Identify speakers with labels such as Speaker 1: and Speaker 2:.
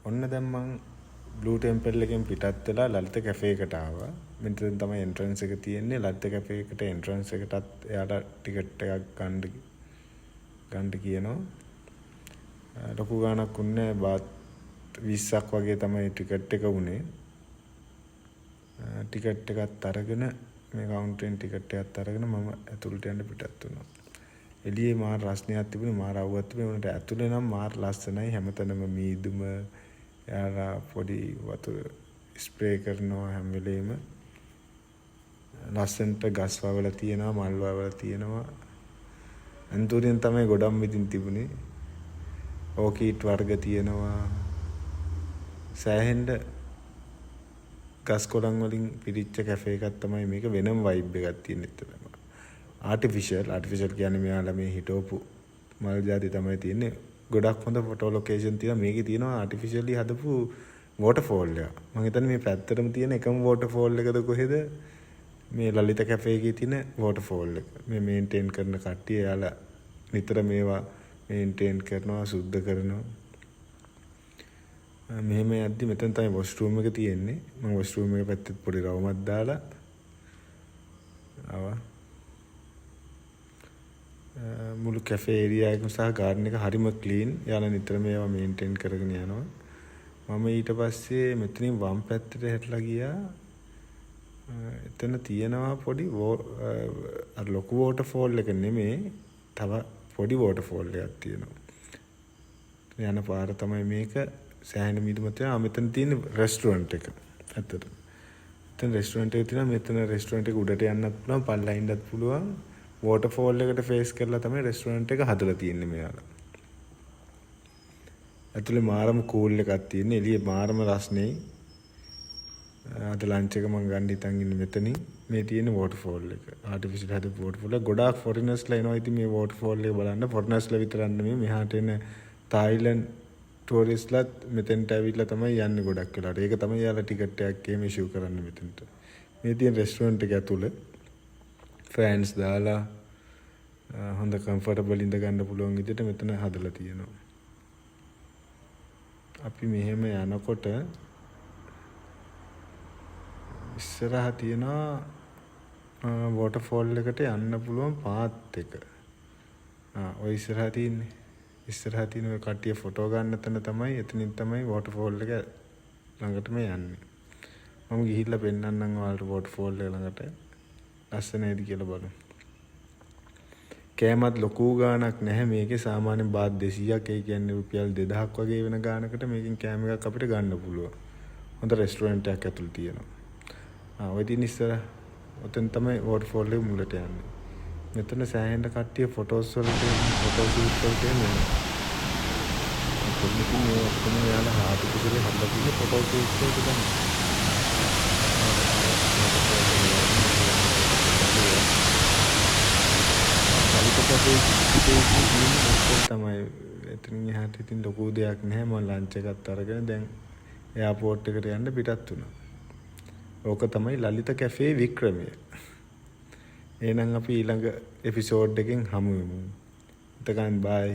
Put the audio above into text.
Speaker 1: ඔන්න දැන් මං බ්ලූ ටෙම්පල් එකෙන් පිටත් වෙලා ලලිත කැෆේ එකට ආවා. මෙතන තමයි එන්ට්‍රන්ස් එක තියෙන්නේ. ලලිත කැෆේ එකට එන්ට්‍රන්ස් එකටත් එයාලා ටිකට් එකක් ගන්න කියනවා. ලොකු ගාණක් උන්නේ බාත් 20ක් වගේ තමයි ටිකට් එක උනේ. ටිකට් එකත් අරගෙන මේ කවුන්ටරෙන් ටිකට් එකත් අරගෙන මම ඇතුළට යන්න පිටත් වුණා. එළියේ මාර රස්නියක් තිබුණේ මාර අවුවක් තිබුණේ. උනට ඇතුළේ නම් මාර ලස්සනයි. හැමතැනම මීදුම යාලා පොඩි වතුර ස්ප්‍රේ කරනවා හැම වෙලේම. ලස්සනට ගස් වවල තියෙනවා, මල් වවල තියෙනවා. අන්තෝරියෙන් තමයි ගොඩක් මිදින් තිබුණේ. ඕකීට් වර්ග තියෙනවා. සෑහෙන්න ගස් කොළන් වලින් පිරිච්ච කැෆේ එකක් තමයි මේක. වෙනම වයිබ් එකක් තියෙන ඉතින්. ආටිෆිෂල් කියන්නේ මෙයාලා මේ හිටවපු මල් ජාති තමයි තියෙන්නේ. ගොඩක් හොඳ ෆොටෝ ලොකේෂන් තියෙනවා. මේකේ තියෙනවා ආටිෆිෂියලි හදපු වෝටර්ෆෝල් එක. මම හිතන්නේ මේ පැත්තටම තියෙන එකම වෝටර්ෆෝල් එකද කොහෙද මේ ලලිත කැෆේ එකේ තියෙන වෝටර්ෆෝල් එක. මේ මේන්ටේන් කරන කට්ටිය යාලා නිතර මේවා මේන්ටේන් කරනවා, සුද්ධ කරනවා. මෙහෙම යද්දි මෙතන තමයි වොෂ්රූම් එක තියෙන්නේ. මම වොෂ්රූම් එක පැත්තේ පොඩි රවුමක් දාලා ආවා. මුළු කැෆේ ඒරියා එකම සහ ගාඩන් එක හරිම ක්ලීන්. යාලා නිතර මේවා මේන්ටේන් කරගෙන යනවා. මම ඊට පස්සේ මෙතනින් වම් පැත්තට හැරිලා ගියා. එතන තියෙනවා පොඩි අර ලොකු වෝටර්ෆෝල් එක නෙමෙයි. තව පොඩි වෝටර්ෆෝල් එකක් තියෙනවා. යන පාර තමයි මේක. සෑහෙන මිදුමත් තියෙනවා. මෙතන තියෙන රෙස්ටුරන්ට් එක. ඇත්තට. මෙතන රෙස්ටුරන්ට් එක තියෙනවා. මෙතන රෙස්ටුරන්ට් එක උඩට යන්නත් පුළුවන්, පල්ලෙහා ඉන්නත් පුළුවන්. වෝටර්ෆෝල් එකට ෆේස් කරලා තමයි රෙස්ටුරන්ට් එක හදලා තියෙන්නේ මෙයාලා. ඇතුලේ මාරම කූල් එකක් තියෙන්නේ. එළියේ මාරම රස්නේ. අද ලන්ච් එක මම ගන්න හිතන් ඉන්නේ මෙතනින්. මේ තියෙන වෝටර්ෆෝල් එක. ආටිෆිෂල් හදපු වෝටර්ෆෝල් එක. ගොඩාක් ෆොරිනර්ස්ලා එනවා ඉතින් මේ වෝටර්ෆෝල් එක බලන්න. ෆොරිනර්ස්ලා විතරක් නෙමෙයි මෙහාට එන තායිලන්ඩ් ටූරිස්ට්ලාත් මෙතෙන්ට ඇවිල්ලා තමයි යන්නේ ගොඩක් වෙලාට. ඒක තමයි යාලා ටිකට් එකක් එහෙම ඉෂුව කරන්නේ මෙතෙන්ට. මේ තියෙන රෙස්ටුරන්ට් එක ඇතුළේ ෆෑන්ස් දාලා හොඳ කම්ෆර්ටබල් ඉඳ ගන්න පුළුවන් විදිහට මෙතන හදලා තියෙනවා. අපි මෙහෙම යනකොට ඉස්සරහ තියෙනවා වෝටර්ෆෝල් එකට යන්න පුළුවන් පාත් එක. ඔය ඉස්සරහ තියෙන්නේ. ඉස්සරහ තියෙන ඔය කට්ටිය ෆොටෝ ගන්න තැන තමයි එතනින් තමයි වෝටර්ෆෝල් එක ළඟටම යන්නේ. මම ගිහිල්ලා පෙන්නන්නම් ඔයාලට වෝටර්ෆෝල් එක ළඟට. ලස්සනයිද කියලා බලමු. කෑමත් ලොකු ගාණක් නැහැ මේකේ. සාමාන්‍යයෙන් බාත් 200ක්. ඒ කියන්නේ රුපියල් 2000ක් වගේ වෙන ගාණකට මේකෙන් කෑම එකක් අපිට ගන්න පුළුවන්. හොඳ රෙස්ටුරන්ට් එකක් ඇතුළේ තියෙනවා. ඔය තියෙන ඉස්සර ඔතෙන් තමයි වෝටර්ෆෝල් එක මුලට යන්නේ. මෙතන සෑහෙන කට්ටිය ෆොටෝස් වලට ෆොටෝ ෂූට් වලට එනවා. කොහොමද මේ ඔක්කොම යාලා ආටිෆිෂල් හදලා තියෙන ෆොටෝ ෂූට් වලට තමයි. තමයි එතනින් එහාට ඉතින් ලොකු දෙයක් නැහැ. මම ලන්ච් එකත් අරගෙන දැන් එයාපෝට් එකට යන්න පිටත් වුණා. ඕක තමයි ලලිත කැෆේ වික්‍රමය. එහෙනම් අපි ඊළඟ එපිසෝඩ් එකෙන් හමු වෙමු. එතකන් බයි.